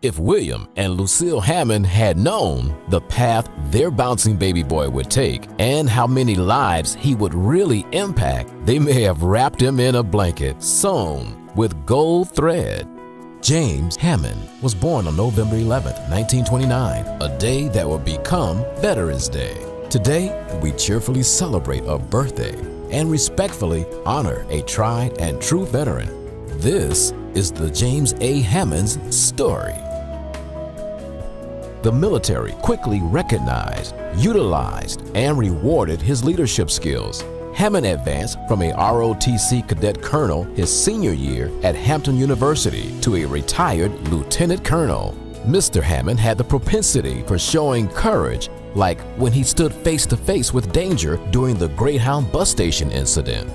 If William and Lucille Hammond had known the path their bouncing baby boy would take and how many lives he would really impact, they may have wrapped him in a blanket sewn with gold thread. James Hammond was born on November 11, 1929, a day that would become Veterans Day. Today, we cheerfully celebrate a birthday and respectfully honor a tried and true veteran. This is the James A. Hammond's story. The military quickly recognized, utilized, and rewarded his leadership skills. Hammond advanced from a ROTC cadet colonel his senior year at Hampton University to a retired lieutenant colonel. Mr. Hammond had the propensity for showing courage, like when he stood face to face with danger during the Greyhound bus station incident.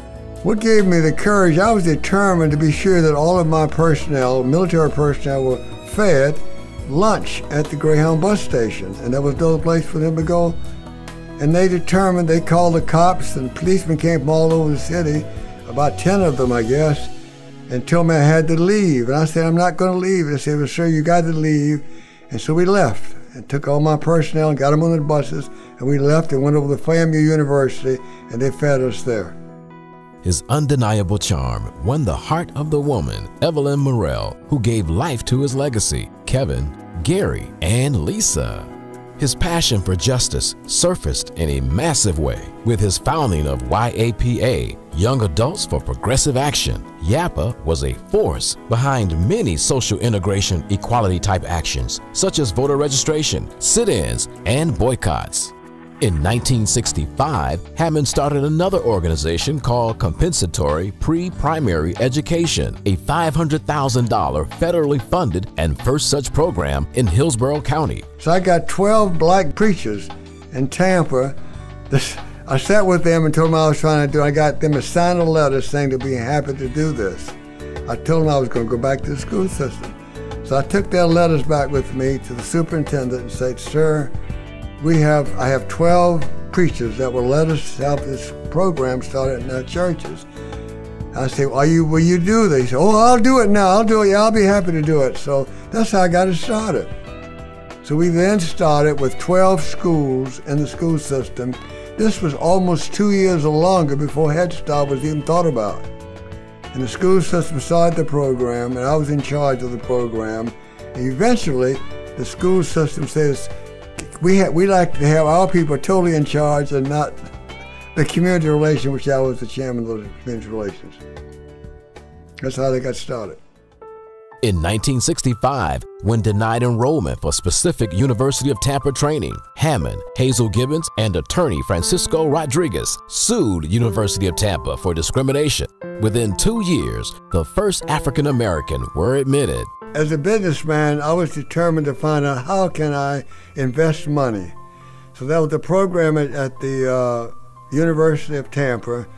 What gave me the courage, I was determined to be sure that all of my personnel, military personnel, were fed lunch at the Greyhound bus station, and there was no place for them to go. And they determined, they called the cops, and policemen came from all over the city, about 10 of them, I guess, and told me I had to leave. And I said, I'm not going to leave. They said, well, sir, you got to leave. And so we left and took all my personnel and got them on the buses, and we left and went over to FAMU University, and they fed us there. His undeniable charm won the heart of the woman, Evelyn Morrell, who gave life to his legacy, Kevin, Gary, and Lisa. His passion for justice surfaced in a massive way with his founding of YAPA, Young Adults for Progressive Action. YAPA was a force behind many social integration equality type actions, such as voter registration, sit-ins, and boycotts. In 1965, Hammond started another organization called Compensatory Pre-Primary Education, a $500,000 federally funded and first such program in Hillsborough County. So I got 12 black preachers in Tampa. I sat with them and told them what I was trying to do. I got them to sign a letter saying they'd be happy to do this. I told them I was going to go back to the school system. So I took their letters back with me to the superintendent and said, sir, I have 12 preachers that will let us have this program started in our churches. I said, will you do this? He said, oh, I'll do it now. I'll do it. Yeah, I'll be happy to do it. So that's how I got it started. So we then started with 12 schools in the school system. This was almost 2 years or longer before Head Start was even thought about. And the school system started the program, and I was in charge of the program. And eventually, the school system says, we like to have our people totally in charge and not the community relations, which I was the chairman of the community relations. That's how they got started. In 1965, when denied enrollment for specific University of Tampa training, Hammond, Hazel Gibbons, and attorney Francisco Rodriguez sued University of Tampa for discrimination. Within 2 years, the first African American were admitted. As a businessman, I was determined to find out how can I invest money. So that was the program at the University of Tampa.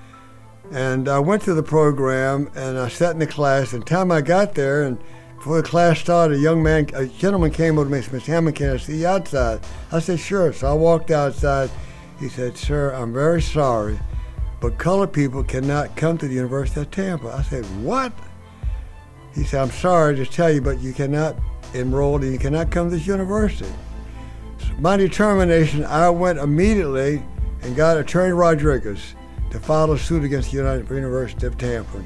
And I went to the program and I sat in the class, and the time I got there and before the class started, a gentleman came over to me and said, Mr. Hammond, can I see you outside? I said, sure. So I walked outside. He said, sir, I'm very sorry, but colored people cannot come to the University of Tampa. I said, what? He said, I'm sorry to tell you, but you cannot enroll and you cannot come to this university. So my determination, I went immediately and got Attorney Rodriguez to file a suit against the University of Tampa.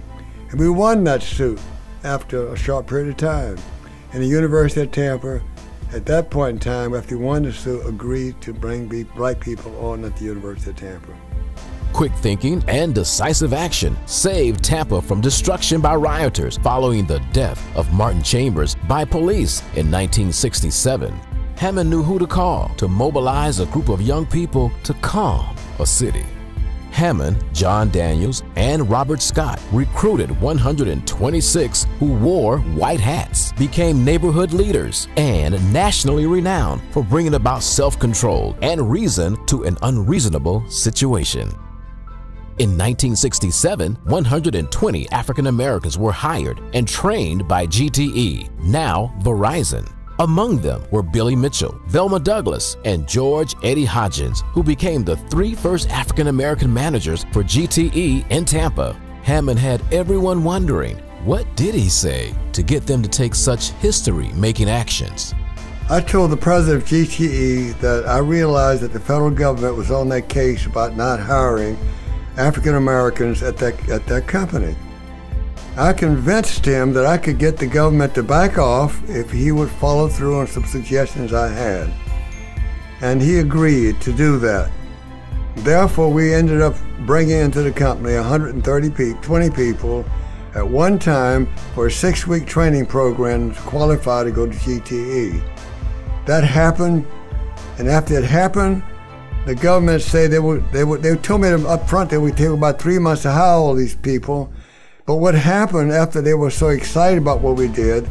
And we won that suit after a short period of time. And the University of Tampa, at that point in time, after we won the suit, agreed to bring black people on at the University of Tampa. Quick thinking and decisive action saved Tampa from destruction by rioters following the death of Martin Chambers by police in 1967. Hammond knew who to call to mobilize a group of young people to calm a city. Hammond, John Daniels, and Robert Scott recruited 126 who wore white hats, became neighborhood leaders, and nationally renowned for bringing about self-control and reason to an unreasonable situation. In 1967, 120 African Americans were hired and trained by GTE, now Verizon. Among them were Billy Mitchell, Velma Douglas, and George Eddie Hodgins, who became the 3 first African American managers for GTE in Tampa. Hammond had everyone wondering What did he say to get them to take such history-making actions? I told the president of GTE that I realized that the federal government was on that case about not hiring African Americans at that company. I convinced him that I could get the government to back off if he would follow through on some suggestions I had. And he agreed to do that. Therefore, we ended up bringing into the company 20 people at one time for a 6-week training program to qualify to go to GTE. That happened, and after it happened, the government said they told me up front that it would take about 3 months to hire all these people. But what happened after they were so excited about what we did,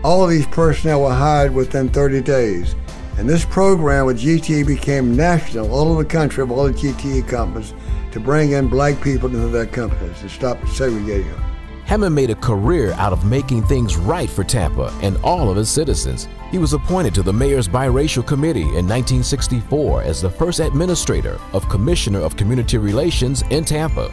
all of these personnel were hired within 30 days. And this program with GTE became national all over the country of all the GTE companies to bring in black people into their companies and stop segregating them. Hammond made a career out of making things right for Tampa and all of its citizens. He was appointed to the mayor's biracial committee in 1964 as the first administrator of Commissioner of Community Relations in Tampa.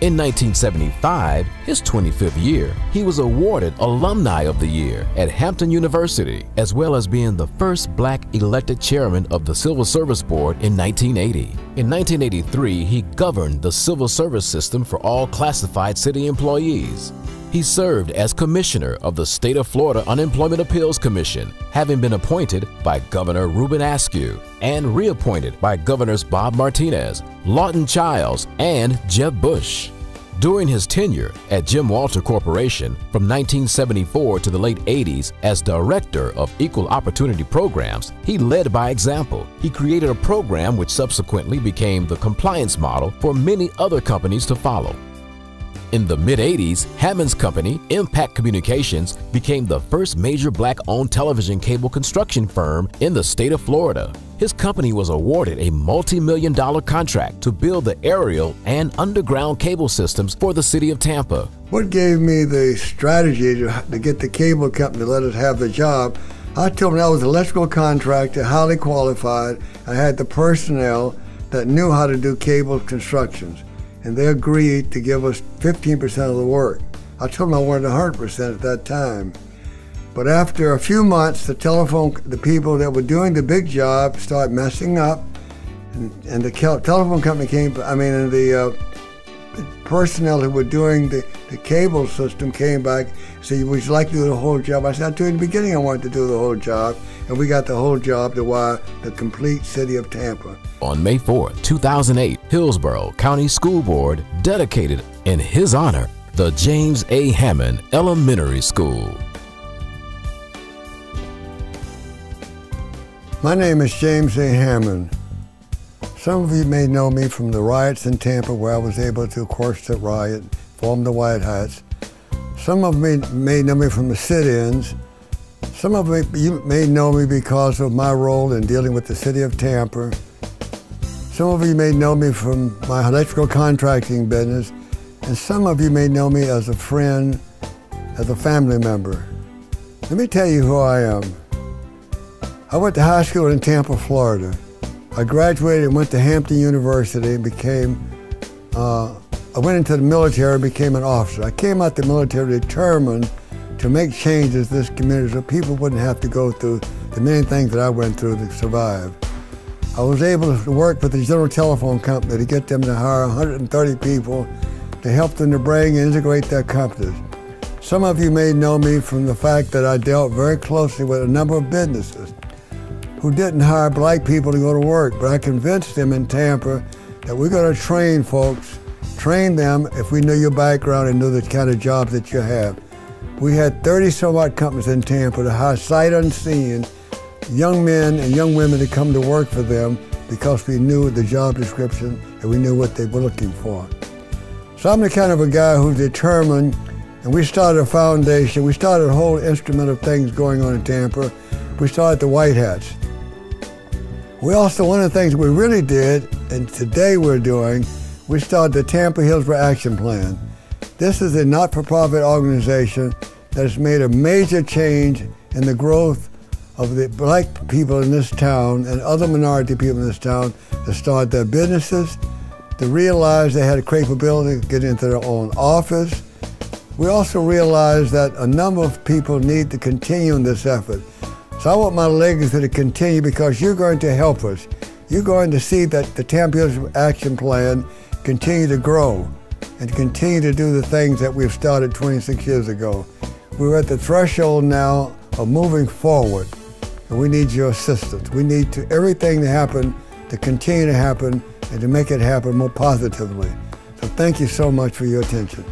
In 1975, his 25th year, he was awarded Alumni of the Year at Hampton University, as well as being the first black elected chairman of the Civil Service Board in 1980. In 1983, he governed the civil service system for all classified city employees. He served as commissioner of the State of Florida Unemployment Appeals Commission, having been appointed by Governor Ruben Askew and reappointed by Governors Bob Martinez, Lawton Childs, and Jeb Bush. During his tenure at Jim Walter Corporation from 1974 to the late 80s as Director of Equal Opportunity Programs, he led by example. He created a program which subsequently became the compliance model for many other companies to follow. In the mid-80s, Hammond's company, Impact Communications, became the first major black-owned television cable construction firm in the state of Florida. His company was awarded a multi-million-dollar contract to build the aerial and underground cable systems for the city of Tampa. What gave me the strategy to get the cable company to let us have the job, I told them I was an electrical contractor, highly qualified. I had the personnel that knew how to do cable constructions. And they agreed to give us 15% of the work. I told them I wanted 100% at that time. But after a few months, the people that were doing the big job started messing up, and the telephone company and the personnel who were doing the cable system came back and said, would you like to do the whole job? I said, I told you in the beginning I wanted to do the whole job, and we got the whole job to wire the complete city of Tampa. On May 4, 2008, Hillsborough County School Board dedicated, in his honor, the James A. Hammond Elementary School. My name is James A. Hammond. Some of you may know me from the riots in Tampa where I was able to quash the riot, form the White Hats. Some of you may know me from the sit-ins. Some of you may know me because of my role in dealing with the city of Tampa. Some of you may know me from my electrical contracting business, and some of you may know me as a friend, as a family member. Let me tell you who I am. I went to high school in Tampa, Florida. I graduated and went to Hampton University and I went into the military and became an officer. I came out the military determined to make changes in this community so people wouldn't have to go through the many things that I went through to survive. I was able to work with the General Telephone Company to get them to hire 130 people to help them to bring and integrate their companies. Some of you may know me from the fact that I dealt very closely with a number of businesses who didn't hire black people to go to work, but I convinced them in Tampa that we're going to train folks, train them if we knew your background and knew the kind of jobs that you have. We had 30-some-odd companies in Tampa to hire sight unseen young men and young women to come to work for them because we knew the job description and we knew what they were looking for. So I'm the kind of a guy who's determined, and we started a foundation. We started a whole instrument of things going on in Tampa. We started the White Hats. We also, one of the things we really did, and today we're doing, we started the Tampa Hillsborough Action Plan. This is a not-for-profit organization that has made a major change in the growth of the black people in this town and other minority people in this town to start their businesses, to realize they had a capability to get into their own office, We also realize that a number of people need to continue in this effort. So I want my legacy to continue because you're going to help us. You're going to see that the Tampa Youth Action Plan continue to grow and continue to do the things that we've started 26 years ago. We're at the threshold now of moving forward, and we need your assistance. We need everything to happen, to continue to happen, and to make it happen more positively. So thank you so much for your attention.